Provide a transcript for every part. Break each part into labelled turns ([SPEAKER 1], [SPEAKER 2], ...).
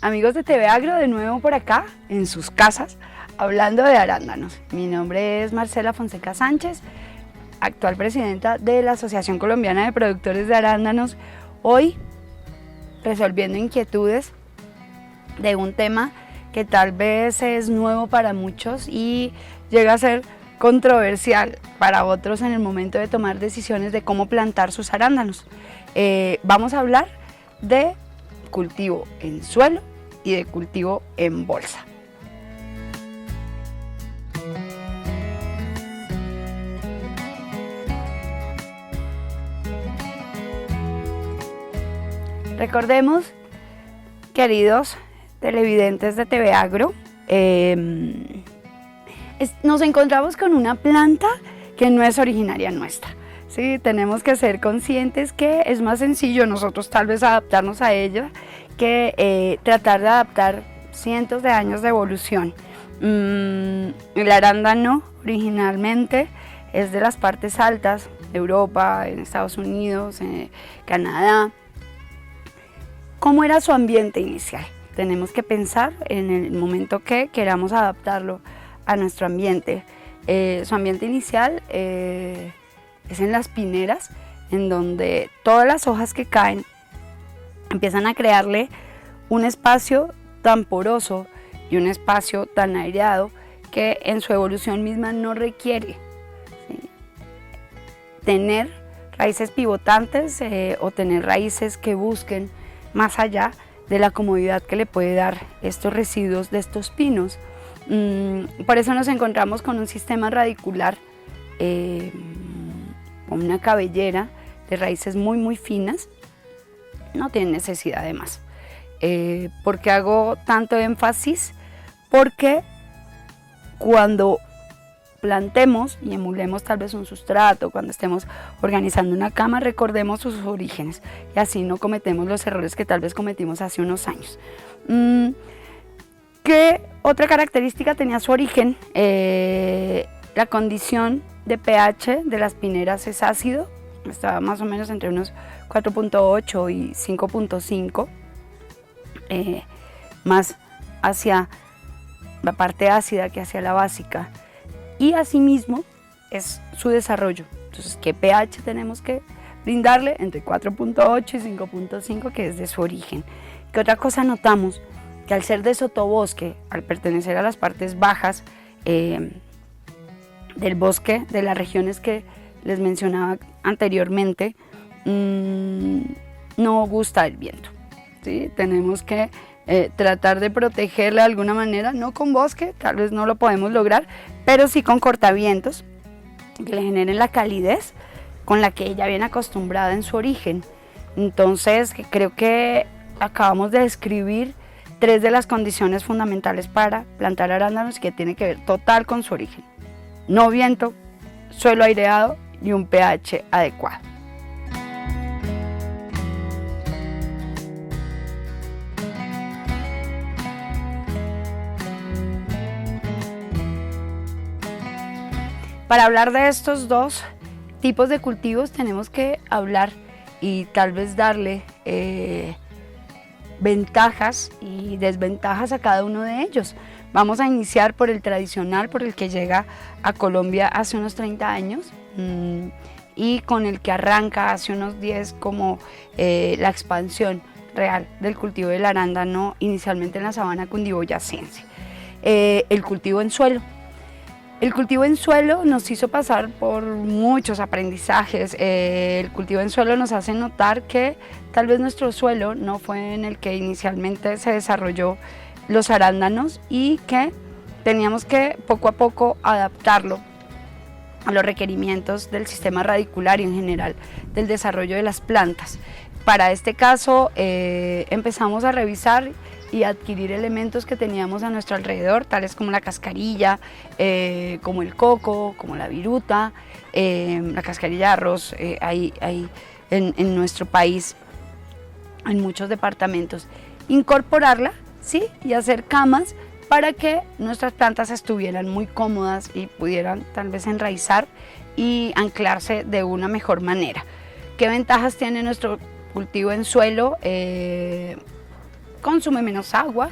[SPEAKER 1] Amigos de TV Agro, de nuevo por acá, en sus casas, hablando de arándanos. Mi nombre es Marcela Fonseca Sánchez, actual presidenta de la Asociación Colombiana de Productores de Arándanos. Hoy, resolviendo inquietudes de un tema que tal vez es nuevo para muchos y llega a ser controversial para otros en el momento de tomar decisiones de cómo plantar sus arándanos. Vamos a hablar de cultivo en suelo y de cultivo en bolsa. Recordemos, queridos televidentes de TV Agro, nos encontramos con una planta que no es originaria nuestra. Sí, tenemos que ser conscientes que es más sencillo nosotros tal vez adaptarnos a ella que tratar de adaptar cientos de años de evolución. El arándano originalmente es de las partes altas de Europa, en Estados Unidos, en Canadá. ¿Cómo era su ambiente inicial? Tenemos que pensar en el momento que queramos adaptarlo a nuestro ambiente. Su ambiente inicial es en las pineras, en donde todas las hojas que caen empiezan a crearle un espacio tan poroso y un espacio tan aireado que en su evolución misma no requiere, ¿sí?, tener raíces pivotantes o tener raíces que busquen más allá de la comodidad que le puede dar estos residuos de estos pinos. Por eso nos encontramos con un sistema radicular, con una cabellera de raíces muy finas. No tiene necesidad de más. ¿Por qué hago tanto énfasis? Porque cuando plantemos y emulemos tal vez un sustrato, cuando estemos organizando una cama, recordemos sus orígenes y así no cometemos los errores que tal vez cometimos hace unos años. ¿Qué otra característica tenía su origen? La condición de pH de las pineras es ácido, estaba más o menos entre unos 4.8 y 5.5, más hacia la parte ácida que hacia la básica, y asimismo es su desarrollo. Entonces, ¿qué pH tenemos que brindarle? Entre 4.8 y 5.5, que es de su origen. ¿Qué otra cosa notamos? Que al ser de sotobosque, al pertenecer a las partes bajas del bosque, de las regiones que les mencionaba anteriormente, no gusta el viento, ¿sí? Tenemos que tratar de protegerla de alguna manera, no con bosque, tal vez no lo podemos lograr, pero sí con cortavientos que le generen la calidez con la que ella viene acostumbrada en su origen. Entonces, creo que acabamos de describir tres de las condiciones fundamentales para plantar arándanos, que tiene que ver total con su origen: no viento, suelo aireado y un pH adecuado. Para hablar de estos dos tipos de cultivos tenemos que hablar y tal vez darle ventajas y desventajas a cada uno de ellos. Vamos a iniciar por el tradicional, por el que llega a Colombia hace unos 30 años y con el que arranca hace unos 10 como la expansión real del cultivo del arándano, inicialmente en la sabana cundiboyacense. El cultivo en suelo. El cultivo en suelo nos hizo pasar por muchos aprendizajes. El cultivo en suelo nos hace notar que tal vez nuestro suelo no fue en el que inicialmente se desarrolló los arándanos y que teníamos que poco a poco adaptarlo a los requerimientos del sistema radicular y en general del desarrollo de las plantas. Para este caso empezamos a revisar y adquirir elementos que teníamos a nuestro alrededor, tales como la cascarilla, como el coco, como la viruta, la cascarilla de arroz, hay en nuestro país, en muchos departamentos. Incorporarla, ¿sí?, y hacer camas para que nuestras plantas estuvieran muy cómodas y pudieran tal vez enraizar y anclarse de una mejor manera. ¿Qué ventajas tiene nuestro cultivo en suelo? consume menos agua,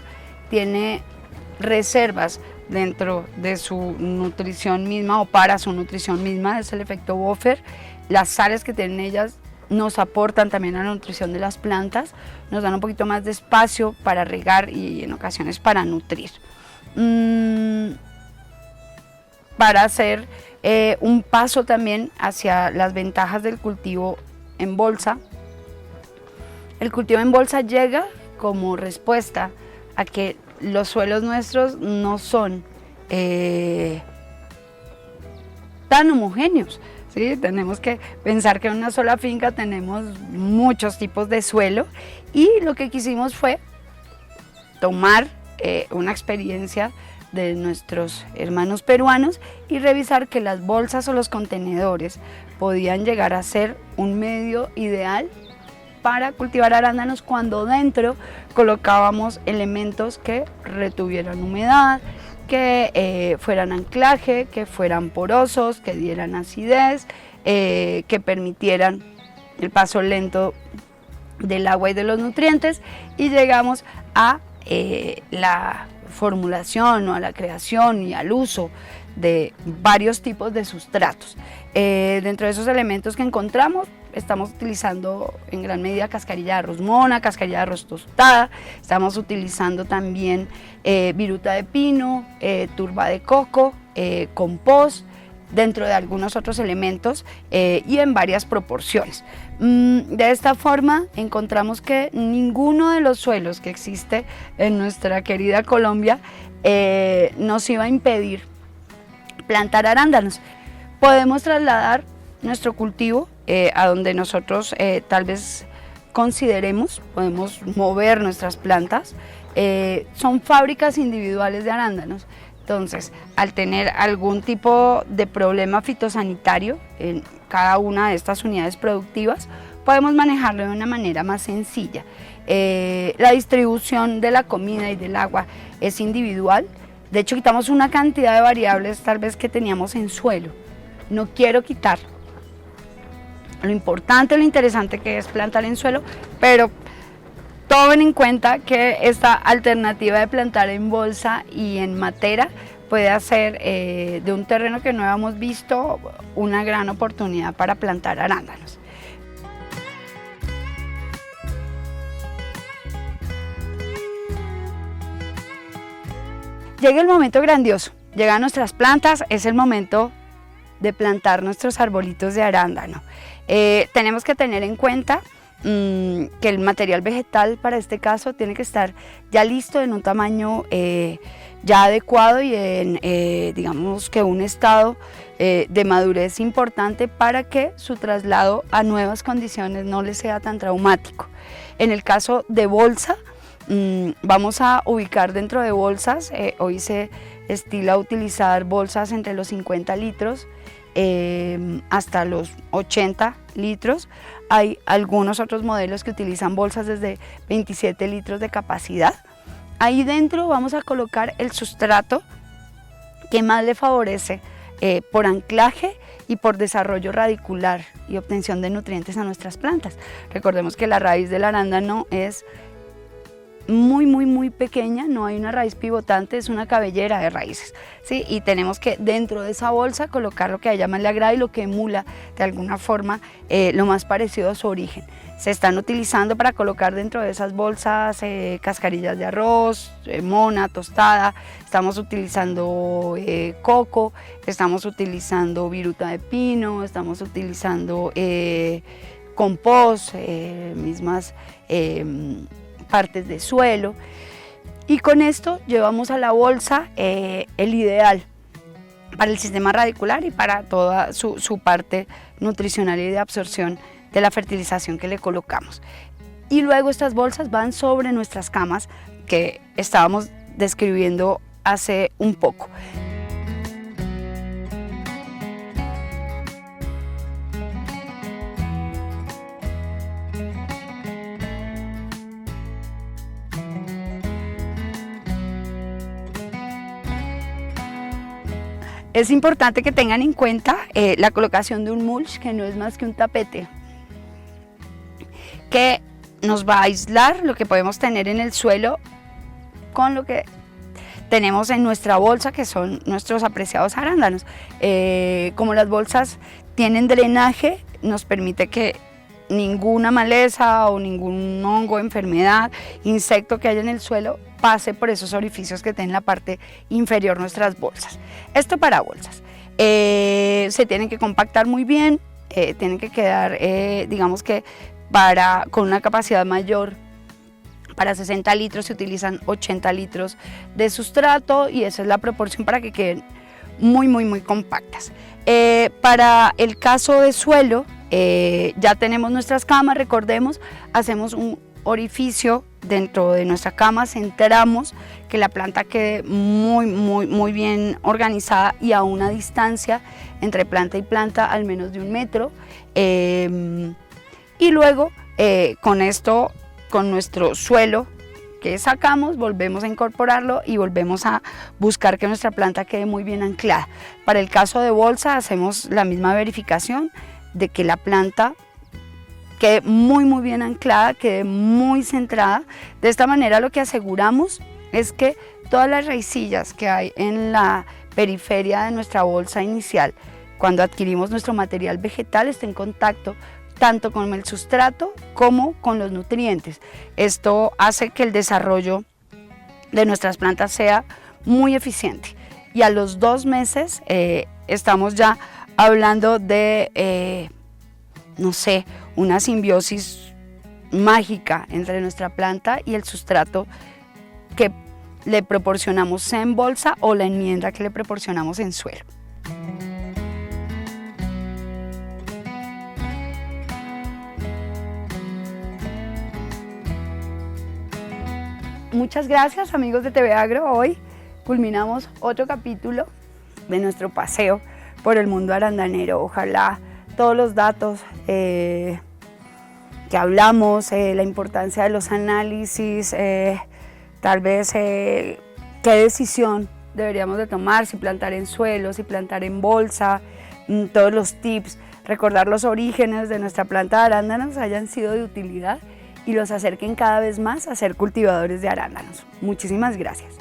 [SPEAKER 1] tiene reservas dentro de su nutrición misma o para su nutrición misma, es el efecto buffer. Las sales que tienen ellas nos aportan también a la nutrición de las plantas, nos dan un poquito más de espacio para regar y en ocasiones para nutrir. Para hacer un paso también hacia las ventajas del cultivo en bolsa. El cultivo en bolsa llega como respuesta a que los suelos nuestros no son tan homogéneos, ¿sí? Tenemos que pensar que en una sola finca tenemos muchos tipos de suelo y lo que quisimos fue tomar una experiencia de nuestros hermanos peruanos y revisar que las bolsas o los contenedores podían llegar a ser un medio ideal para cultivar arándanos cuando dentro colocábamos elementos que retuvieran humedad, que fueran anclaje, que fueran porosos, que dieran acidez, que permitieran el paso lento del agua y de los nutrientes, y llegamos a la formulación o a la creación y al uso de varios tipos de sustratos. Dentro de esos elementos que encontramos, estamos utilizando en gran medida cascarilla de arroz mona, cascarilla de arroz tostada, estamos utilizando también viruta de pino, turba de coco, compost, dentro de algunos otros elementos y en varias proporciones. De esta forma encontramos que ninguno de los suelos que existe en nuestra querida Colombia nos iba a impedir plantar arándanos. Podemos trasladar nuestro cultivo a donde nosotros tal vez consideremos, podemos mover nuestras plantas. Son fábricas individuales de arándanos. Entonces, al tener algún tipo de problema fitosanitario en cada una de estas unidades productivas, podemos manejarlo de una manera más sencilla. La distribución de la comida y del agua es individual. De hecho, quitamos una cantidad de variables tal vez que teníamos en suelo. No quiero quitar lo importante, lo interesante que es plantar en suelo, pero tomen en cuenta que esta alternativa de plantar en bolsa y en matera puede hacer de un terreno que no habíamos visto una gran oportunidad para plantar arándanos. Llega el momento grandioso, llegan nuestras plantas, es el momento de plantar nuestros arbolitos de arándano. Tenemos que tener en cuenta que el material vegetal para este caso tiene que estar ya listo en un tamaño ya adecuado y en digamos que un estado de madurez importante para que su traslado a nuevas condiciones no les sea tan traumático. En el caso de bolsa, vamos a ubicar dentro de bolsas, hoy se estila utilizar bolsas entre los 50 litros hasta los 80 litros. Hay algunos otros modelos que utilizan bolsas desde 27 litros de capacidad. Ahí dentro vamos a colocar el sustrato que más le favorece por anclaje y por desarrollo radicular y obtención de nutrientes a nuestras plantas. Recordemos que la raíz del arándano es muy pequeña, no hay una raíz pivotante, es una cabellera de raíces, ¿sí? Y tenemos que dentro de esa bolsa colocar lo que a ella más le agrada y lo que emula de alguna forma lo más parecido a su origen. Se están utilizando para colocar dentro de esas bolsas cascarillas de arroz, mona, tostada, estamos utilizando coco, estamos utilizando viruta de pino, estamos utilizando compost, mismas partes de suelo, y con esto llevamos a la bolsa el ideal para el sistema radicular y para toda su parte nutricional y de absorción de la fertilización que le colocamos. Y luego estas bolsas van sobre nuestras camas que estábamos describiendo hace un poco. Es importante que tengan en cuenta la colocación de un mulch, que no es más que un tapete, que nos va a aislar lo que podemos tener en el suelo con lo que tenemos en nuestra bolsa, que son nuestros apreciados arándanos. Como las bolsas tienen drenaje, nos permite que ninguna maleza o ningún hongo, enfermedad, insecto que haya en el suelo pase por esos orificios que tienen en la parte inferior nuestras bolsas. Esto para bolsas. Se tienen que compactar muy bien, tienen que quedar, digamos que con una capacidad mayor. Para 60 litros se utilizan 80 litros de sustrato y esa es la proporción para que queden muy compactas. Para el caso de suelo, ya tenemos nuestras camas, recordemos, hacemos un orificio dentro de nuestra cama, centramos que la planta quede muy bien organizada y a una distancia entre planta y planta al menos de 1 metro. Y luego con esto, con nuestro suelo que sacamos, volvemos a incorporarlo y volvemos a buscar que nuestra planta quede muy bien anclada. Para el caso de bolsa hacemos la misma verificación de que la planta quede muy bien anclada, quede muy centrada. De esta manera lo que aseguramos es que todas las raicillas que hay en la periferia de nuestra bolsa inicial, cuando adquirimos nuestro material vegetal, esté en contacto tanto con el sustrato como con los nutrientes. Esto hace que el desarrollo de nuestras plantas sea muy eficiente. Y a los 2 meses estamos ya hablando de, no sé, una simbiosis mágica entre nuestra planta y el sustrato que le proporcionamos en bolsa o la enmienda que le proporcionamos en suelo. Muchas gracias, amigos de TV Agro. Hoy culminamos otro capítulo de nuestro paseo por el mundo arandanero. Ojalá todos los datos que hablamos, la importancia de los análisis, tal vez qué decisión deberíamos de tomar, si plantar en suelo, si plantar en bolsa, todos los tips, recordar los orígenes de nuestra planta de arándanos hayan sido de utilidad y los acerquen cada vez más a ser cultivadores de arándanos. Muchísimas gracias.